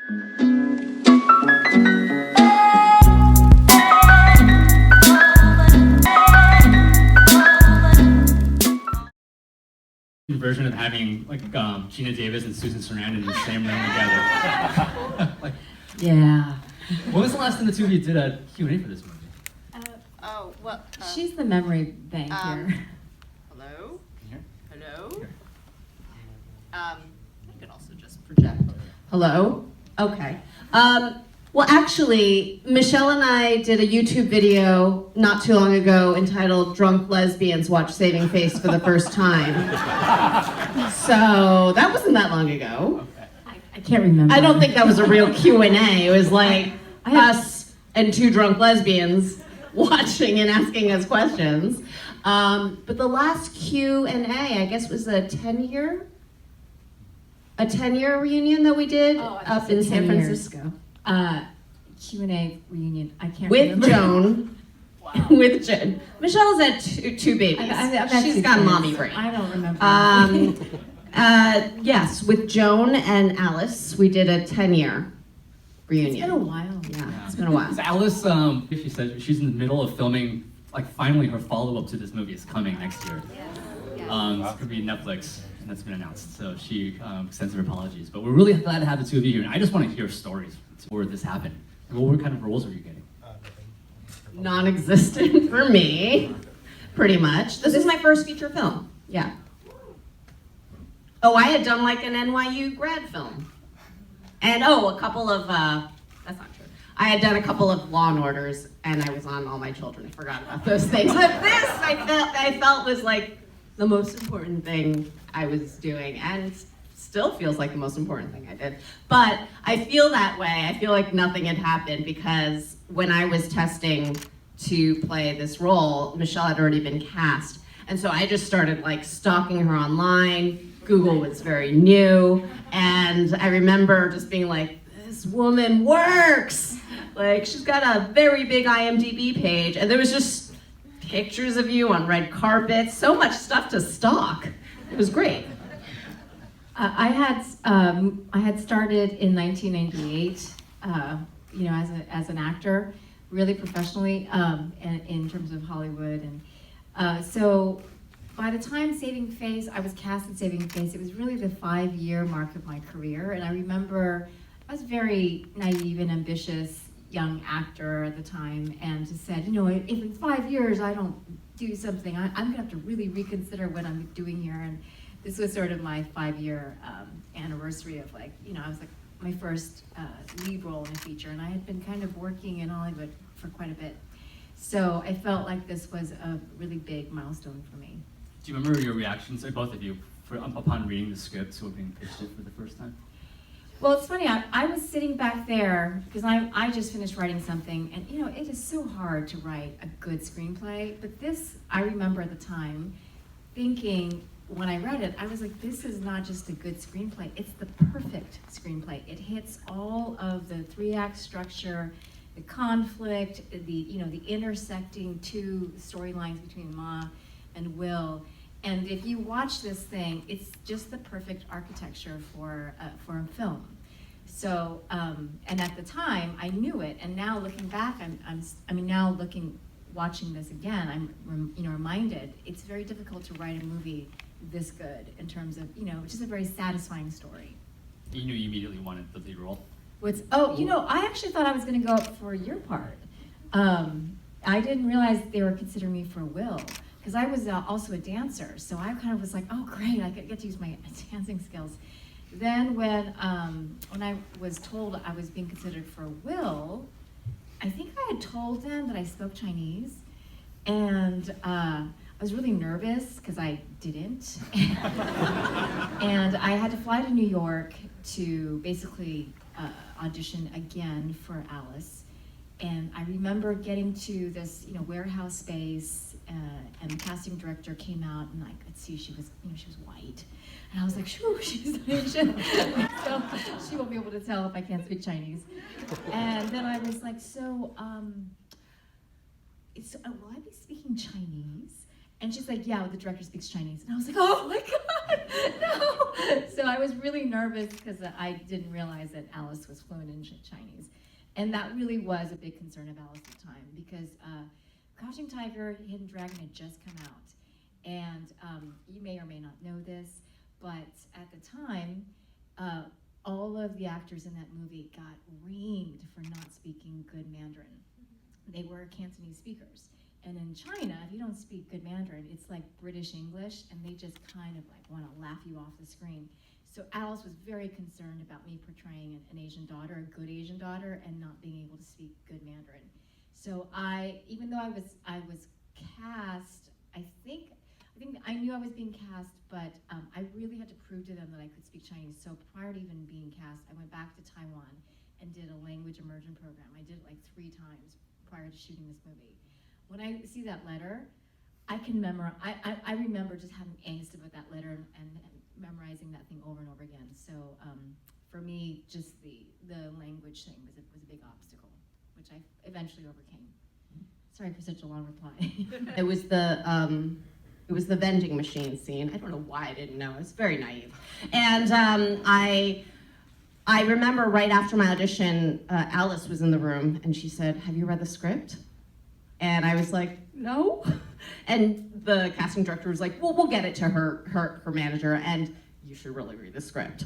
Version of having like Geena Davis and Susan Sarandon in the same room together. Like, yeah. When was the last time the two of you did a Q&A for this movie? She's the memory bank here. Hello? Here? Hello? Here. You can also just project. Hello? Okay. Well, actually, Michelle and I did a YouTube video not too long ago entitled Drunk Lesbians Watch Saving Face for the First Time. So that wasn't that long ago. I can't remember. I don't think that was a real Q&A. It was like us and two drunk lesbians watching and asking us questions. But the last Q&A, I guess, was a 10-year reunion that we did up in San Francisco. Q&A reunion. I can't With remember. Joan. Wow. With Joan. Michelle's had two babies. I've had She's two got kids. mommy brain. I don't remember. Yes, with Joan and Alice, we did a 10-year reunion. It's been a while. Yeah, it's been a while. So Alice, she said she's in the middle of filming, like finally her follow-up to this movie is coming next year. Yes. It's going to be Netflix, and that's been announced. So she sends her apologies. But we're really glad to have the two of you here. And I just want to hear stories where this happened. What kind of roles are you getting? Non-existent for me, pretty much. This is my first feature film. Yeah. Oh, I had done like an NYU grad film. And a couple of, that's not true. I had done a couple of Law and Orders, and I was on All My Children. I forgot about those things. But this, I felt was like the most important thing I was doing, and still feels like the most important thing I did. But I feel that way. I feel like nothing had happened because when I was testing to play this role, Michelle had already been cast. And so I just started like stalking her online. Google was very new. And I remember just being like, this woman works. Like, she's got a very big IMDb page. And there was just pictures of you on red carpets, so much stuff to stalk. It was great. I had started in 1998, as an actor, really professionally, in terms of Hollywood, and so by the time Saving Face, I was cast in Saving Face. It was really the 5-year mark of my career, and I remember I was a very naive and ambitious young actor at the time, and just said, if in 5 years I don't do something, I'm gonna have to really reconsider what I'm doing here. And this was sort of my 5-year anniversary of I was like my first lead role in a feature, and I had been kind of working in Hollywood for quite a bit. So I felt like this was a really big milestone for me. Do you remember your reactions, or both of you, upon reading the script or being pitched it for the first time? Well, it's funny, I was sitting back there, because I just finished writing something, and it is so hard to write a good screenplay, but this, I remember at the time, thinking, when I read it, I was like, this is not just a good screenplay, it's the perfect screenplay. It hits all of the 3-act structure, the conflict, the intersecting two storylines between Ma and Will. And if you watch this thing, it's just the perfect architecture for a film. So, and at the time, I knew it. And now looking back, watching this again, I'm reminded it's very difficult to write a movie this good in terms of just a very satisfying story. You knew you immediately wanted the lead role. I actually thought I was going to go up for your part. I didn't realize they were considering me for Will, because I was also a dancer, so I kind of was like, oh great, I get to use my dancing skills. Then when I was told I was being considered for Will, I think I had told them that I spoke Chinese, and I was really nervous because I didn't. And I had to fly to New York to basically audition again for Alice. And I remember getting to this, warehouse space, and the casting director came out, and I could see she was white. And I was like, shoo, she's Asian. So she won't be able to tell if I can't speak Chinese. And then I was like, will I be speaking Chinese? And she's like, yeah, well, the director speaks Chinese. And I was like, oh my God, no. So I was really nervous because I didn't realize that Alice was fluent in Chinese. And that really was a big concern of Alice at the time because Crouching Tiger, Hidden Dragon had just come out. And you may or may not know this, but at the time, all of the actors in that movie got reamed for not speaking good Mandarin. They were Cantonese speakers. And in China, if you don't speak good Mandarin, it's like British English, and they just kind of like want to laugh you off the screen. So Alice was very concerned about me portraying an Asian daughter, a good Asian daughter, and not being able to speak good Mandarin. So even though I was cast, I think I knew I was being cast, but I really had to prove to them that I could speak Chinese. So prior to even being cast, I went back to Taiwan and did a language immersion program. I did it like 3 times prior to shooting this movie. When I see that letter, I can memorize. I remember just having angst about that letter and memorizing that thing over and over again. So for me, just the language thing was a big obstacle, which I eventually overcame. Sorry for such a long reply. It was the vending machine scene. I don't know why I didn't know. I was very naive. And I remember right after my audition, Alice was in the room and she said, "Have you read the script?" And I was like, "No." And the casting director was like, "Well, we'll get it to her manager, and you should really read the script."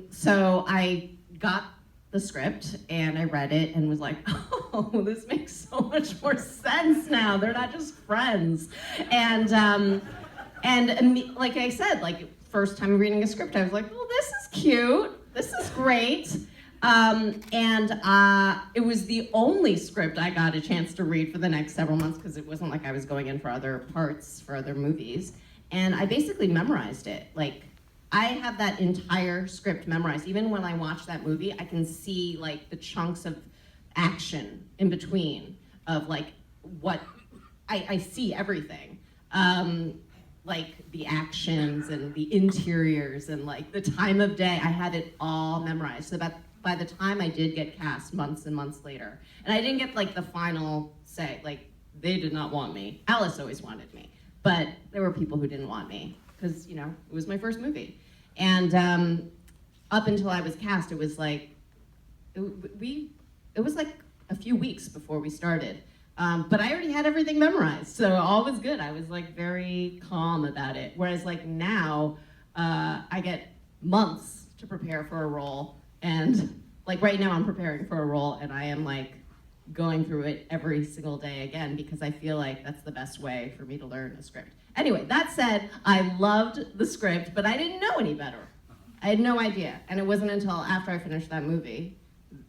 So I got the script and I read it and was like, "Oh, this makes so much more sense now. They're not just friends." And like I said, like first time reading a script, I was like, "Well, this is cute. This is great." It was the only script I got a chance to read for the next several months because it wasn't like I was going in for other parts, for other movies. And I basically memorized it. Like, I have that entire script memorized. Even when I watch that movie, I can see like the chunks of action in between of like what, I see everything. Like the actions and the interiors and like the time of day, I had it all memorized. So by the time I did get cast months and months later, and I didn't get like the final say, like they did not want me. Alice always wanted me, but there were people who didn't want me because, you know, it was my first movie. And up until I was cast, it was like, it was like a few weeks before we started. But I already had everything memorized, so all was good. I was like very calm about it. Whereas like now, I get months to prepare for a role. And like right now I'm preparing for a role and I am like going through it every single day again because I feel like that's the best way for me to learn a script. Anyway, that said, I loved the script, but I didn't know any better. I had no idea. And it wasn't until after I finished that movie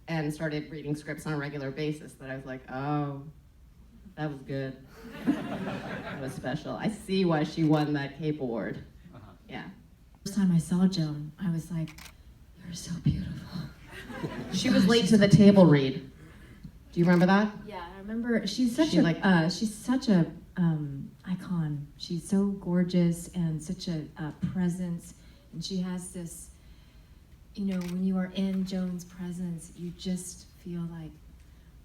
and started reading scripts on a regular basis that I was like, oh, that was good. That was special. I see why she won that Cape Award. Yeah. First time I saw Joan, I was like, "You're so beautiful." She was late to the table read. Do you remember that? Yeah, I remember. She's such a icon. She's so gorgeous and such a presence, and she has this. You know, when you are in Joan's presence, you just feel like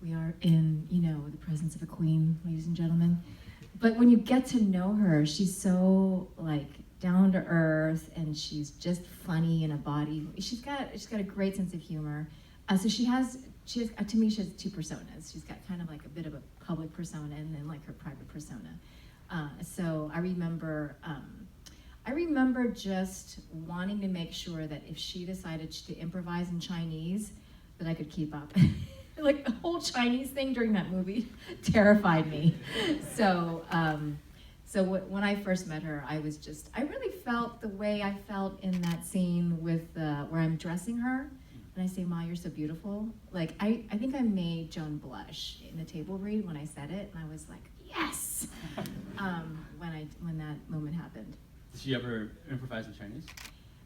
we are in, you know, the presence of a queen, ladies and gentlemen. But when you get to know her, she's so like down to earth, and she's just funny in a body. She's got a great sense of humor. So she has to me she has 2 personas. She's got kind of like a bit of a public persona and then like her private persona. So I remember just wanting to make sure that if she decided to improvise in Chinese, that I could keep up. Like the whole Chinese thing during that movie terrified me. So when I first met her, I really felt the way I felt in that scene with where I'm dressing her, and I say, "Ma, you're so beautiful." Like I think I made Joan blush in the table read when I said it, and I was like, yes. When that moment happened. Did she ever improvise in Chinese?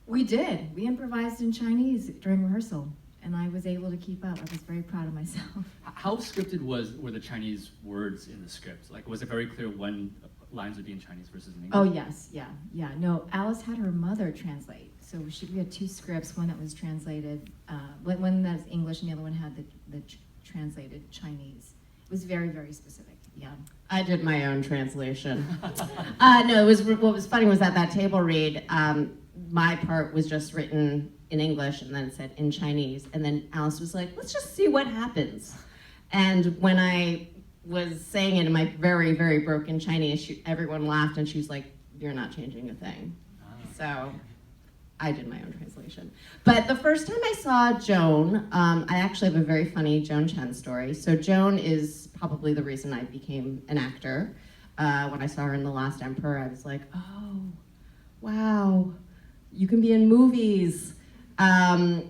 We did. We improvised in Chinese during rehearsal, and I was able to keep up. I was very proud of myself. How scripted were the Chinese words in the script? Like, was it very clear when lines would be in Chinese versus in English? Oh yes, yeah. No, Alice had her mother translate. So we had 2 scripts, one that was translated, one that was English, and the other one had the translated Chinese. was very, very specific. Yeah. I did my own translation. No, it was what was funny was at that table read, my part was just written in English and then it said in Chinese. And then Alice was like, let's just see what happens. And when I was saying it in my very, very broken Chinese, everyone laughed and she was like, you're not changing a thing. So I did my own translation. But the first time I saw Joan, I actually have a very funny Joan Chen story. So Joan is probably the reason I became an actor. When I saw her in The Last Emperor, I was like, oh, wow, you can be in movies. My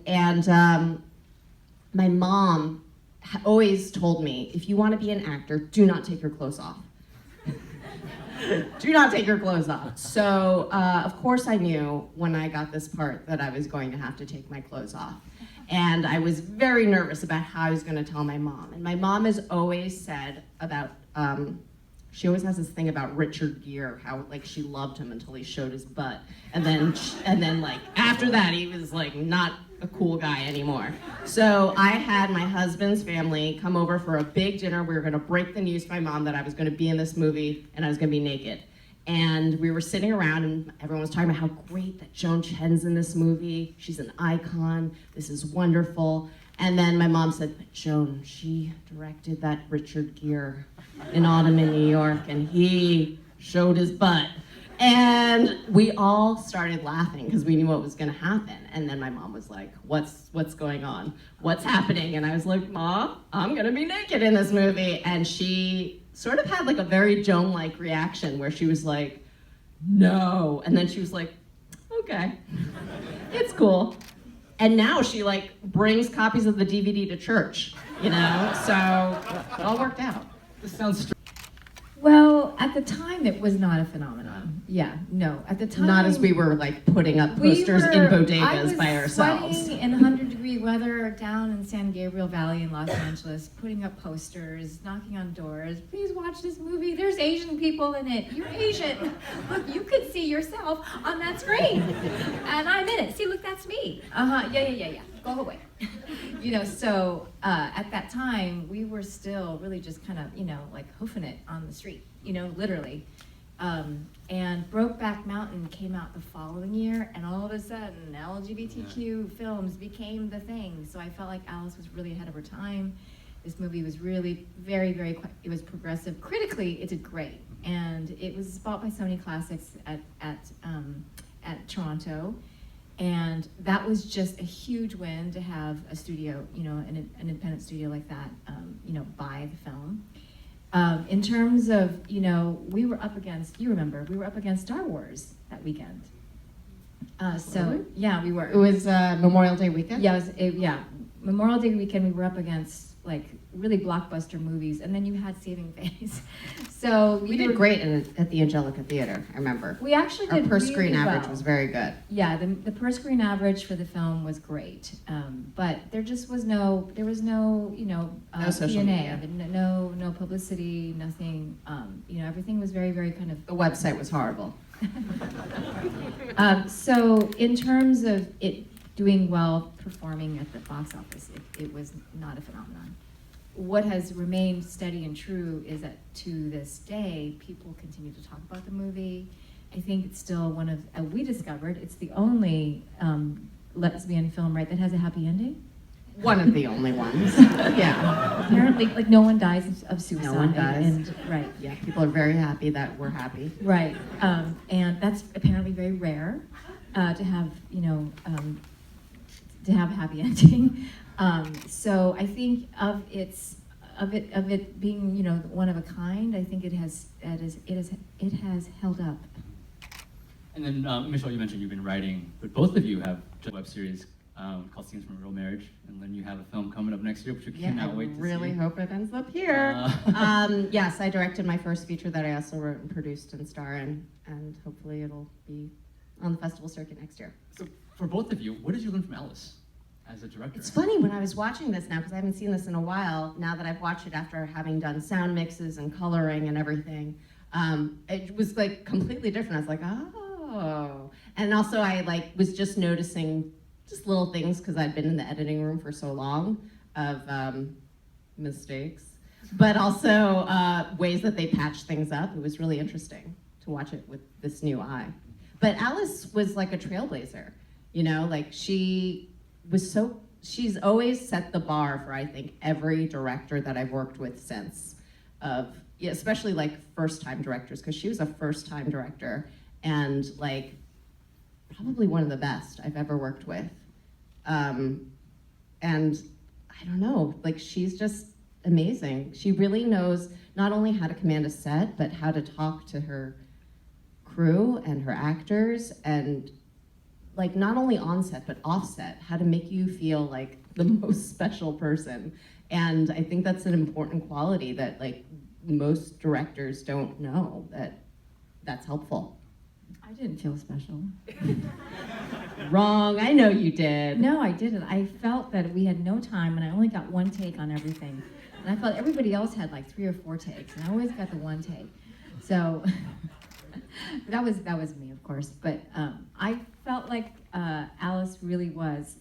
mom always told me, if you want to be an actor, do not take your clothes off. Do not take your clothes off. So, of course I knew when I got this part that I was going to have to take my clothes off. And I was very nervous about how I was going to tell my mom. And my mom has always said about, she always has this thing about Richard Gere, how like she loved him until he showed his butt. And then like after that, he was like not a cool guy anymore. So I had my husband's family come over for a big dinner. We were gonna break the news to my mom that I was gonna be in this movie and I was gonna be naked. And we were sitting around and everyone was talking about how great that Joan Chen's in this movie. She's an icon, this is wonderful. And then my mom said, but Joan, she directed that Richard Gere in Autumn in New York and he showed his butt. And we all started laughing because we knew what was gonna happen. And then my mom was like, what's going on? What's happening? And I was like, Ma, I'm gonna be naked in this movie. And she sort of had like a very Joan-like reaction where she was like, no. And then she was like, okay, it's cool. And now she like brings copies of the DVD to church, you know? So it all worked out. This sounds strange. Well, at the time, it was not a phenomenon. Yeah, no. At the time, Not as we were like putting up posters in bodegas by ourselves. I was sweating in 100-degree weather down in San Gabriel Valley in Los Angeles, putting up posters, knocking on doors. Please watch this movie. There's Asian people in it. You're Asian. Look, you could see yourself on that screen, and I'm in it. See, look, that's me. Yeah. Go away. You know, so at that time, we were still really just kind of, you know, like hoofing it on the street, you know, literally. And Brokeback Mountain came out the following year, and all of a sudden, LGBTQ films became the thing. So I felt like Alice was really ahead of her time. This movie was really very, it was progressive. Critically, it did great. And it was bought by Sony Classics at Toronto. And that was just a huge win to have a studio, you know, an independent studio like that, you know, buy the film. In terms of, you know, we were up against Star Wars that weekend. So, yeah, we were. It was Memorial Day weekend? Yeah, Memorial Day weekend, we were up against, like, really blockbuster movies, and then you had Saving Face. So We did great at the Angelica Theater, I remember. We actually did Our per-screen really average well. was very good. Yeah, the per-screen average for the film was great, but there was no, you know, No social P&A, media. no publicity, nothing. You know, everything was very, very kind of. The website was horrible. So in terms of it doing well, performing at the box office, it was not a phenomenon. What has remained steady and true is that to this day, people continue to talk about the movie. I think it's still one of, we discovered, it's the only lesbian film, right, that has a happy ending? One of the only ones. Yeah. Apparently, like, no one dies of suicide. No one dies. And, right. Yeah, people are very happy that we're happy. Right. And that's apparently very rare to have, you know, to have a happy ending. So I think of it being, you know, one of a kind. I think it has held up. And then, Michelle, you mentioned you've been writing, but both of you have just a web series called Scenes from a Real Marriage, and then you have a film coming up next year, which you cannot wait to see. I really hope it ends up here. Yes, I directed my first feature that I also wrote and produced and star in, and hopefully it'll be on the festival circuit next year. So, for both of you, what did you learn from Alice as a director? It's funny when I was watching this now, because I haven't seen this in a while, now that I've watched it after having done sound mixes and coloring and everything, it was like completely different. I was like, oh. And also I like was just noticing just little things because I'd been in the editing room for so long of mistakes. but also ways that they patched things up. It was really interesting to watch it with this new eye. But Alice was like a trailblazer, you know, like she's always set the bar for, I think, every director that I've worked with since, yeah, especially like first-time directors, because she was a first-time director and like probably one of the best I've ever worked with. And I don't know, like she's just amazing. She really knows not only how to command a set, but how to talk to her crew and her actors, and like not only on set, but off set, how to make you feel like the most special person. And I think that's an important quality that like most directors don't know, that's helpful. I didn't feel special. Wrong, I know you did. No, I didn't. I felt that we had no time and I only got one take on everything. And I felt everybody else had like 3 or 4 takes and I always got the one take. So that was me, of course. But I felt like Alice really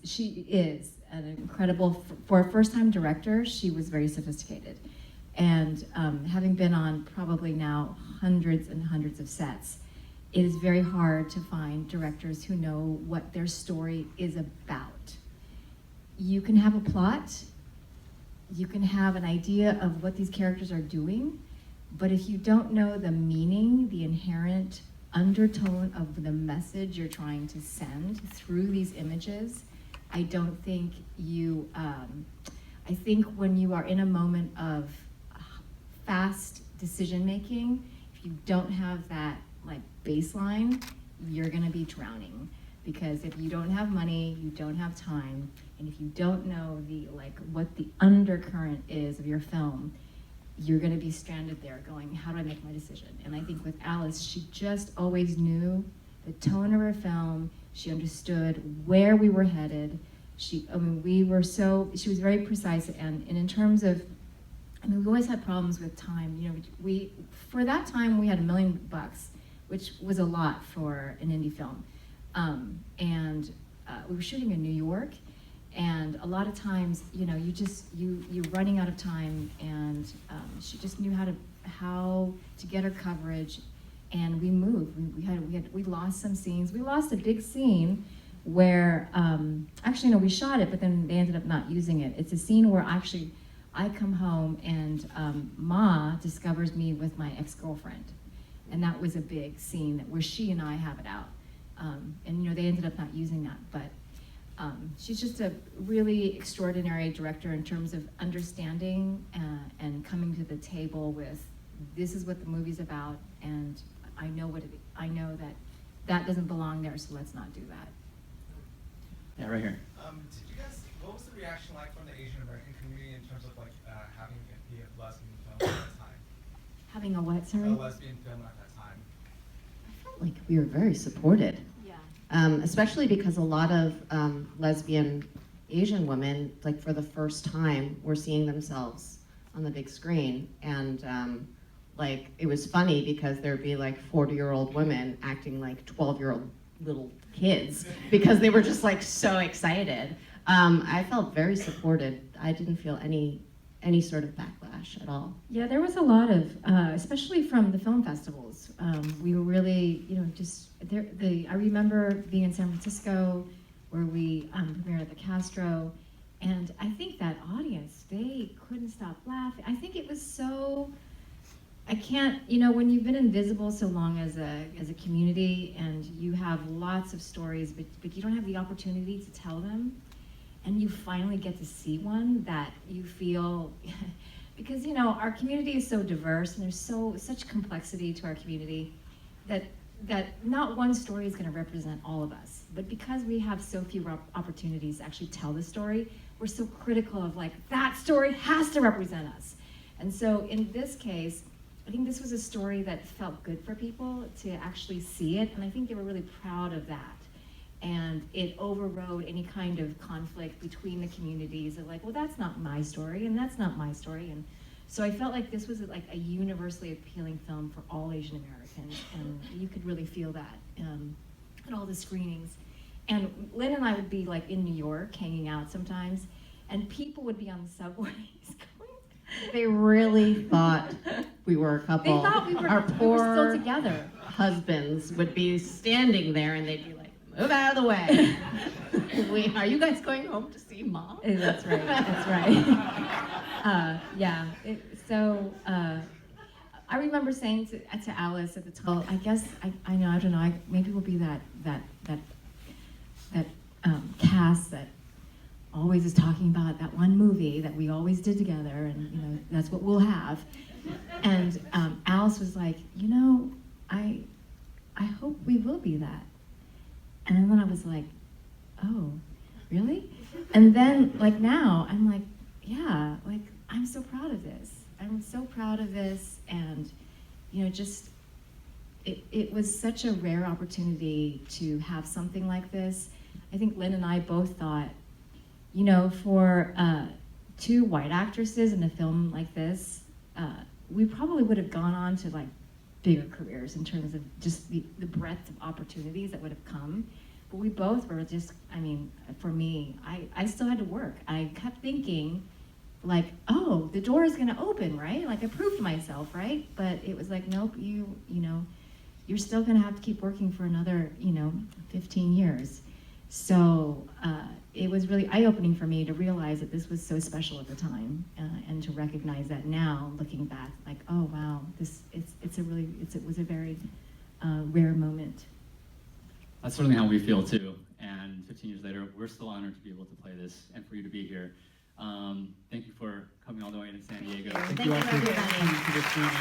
she is an incredible, for a first-time director, she was very sophisticated. And having been on probably now hundreds and hundreds of sets, it is very hard to find directors who know what their story is about. You can have a plot, you can have an idea of what these characters are doing, but if you don't know the meaning, the inherent undertone of the message you're trying to send through these images, I don't think you, I think when you are in a moment of fast decision making, if you don't have that like baseline, you're gonna be drowning. Because if you don't have money, you don't have time, and if you don't know what the undercurrent is of your film, you're gonna be stranded there going, how do I make my decision? And I think with Alice, she just always knew the tone of her film. She understood where we were headed. She was very precise, and in terms of, we always had problems with time. You know, for that time we had $1 million, which was a lot for an indie film. We were shooting in New York, and a lot of times, you know, you're running out of time, and she just knew how to get her coverage, and we moved. We lost some scenes. We lost a big scene where, actually, no, we shot it, but then they ended up not using it. It's a scene where actually I come home and Ma discovers me with my ex-girlfriend. And that was a big scene where she and I have it out. And you know, they ended up not using that, but she's just a really extraordinary director in terms of understanding and coming to the table with, this is what the movie's about, and I know that doesn't belong there, so let's not do that. Yeah, right here. Did you guys, what was the reaction like from the Asian American community in terms of like having a lesbian film at that time? Having a what, sorry? A lesbian film at that time. I felt like we were very supported. Yeah. Especially because a lot of lesbian Asian women, like for the first time, were seeing themselves on the big screen. And like, it was funny because there'd be like 40-year-old women acting like 12-year-old little kids because they were just like so excited. I felt very supported. I didn't feel any sort of backlash at all. Yeah, there was a lot of, especially from the film festivals. We were really, you know, just there. I remember being in San Francisco, where we premiered at the Castro, and I think that audience, they couldn't stop laughing. I think it was so. I can't, you know, when you've been invisible so long as a community, and you have lots of stories, but you don't have the opportunity to tell them. And you finally get to see one that you feel, because you know our community is so diverse and there's such complexity to our community that not one story is going to represent all of us. But because we have so few opportunities to actually tell the story, we're so critical of like, that story has to represent us. And so in this case, I think this was a story that felt good for people to actually see it, and I think they were really proud of that. And it overrode any kind of conflict between the communities of like, well, that's not my story, and that's not my story. And so I felt like this was like a universally appealing film for all Asian Americans, and you could really feel that at all the screenings. And Lynn and I would be like in New York hanging out sometimes, and people would be on the subways going, They really thought we were a They couple. thought we were, Our we poor were still together. husbands would be standing there and they'd be like, move out of the way. Are you guys going home to see Mom? That's right. That's right. Yeah. I remember saying to Alice at the time, I guess I know, I don't know. Maybe we'll be that cast that always is talking about that one movie that we always did together, and you know that's what we'll have. And Alice was like, you know, I hope we will be that. And then I was like, oh, really? And then like now I'm like, yeah, like I'm so proud of this. I'm so proud of this, and you know, just it was such a rare opportunity to have something like this. I think Lynn and I both thought, you know, for two white actresses in a film like this, we probably would have gone on to like bigger careers in terms of just the breadth of opportunities that would have come. But we both were just, I mean, for me, I still had to work. I kept thinking, like, oh, the door is gonna open, right? Like I proved myself, right? But it was like, nope, you know, you're still gonna have to keep working for another, you know, 15 years. So it was really eye-opening for me to realize that this was so special at the time, and to recognize that now, looking back, like, oh wow, it was a very rare moment. That's certainly how we feel too. And 15 years later, we're still honored to be able to play this and for you to be here. Thank you for coming all the way to San Diego. Thank you, everybody. coming to this screening.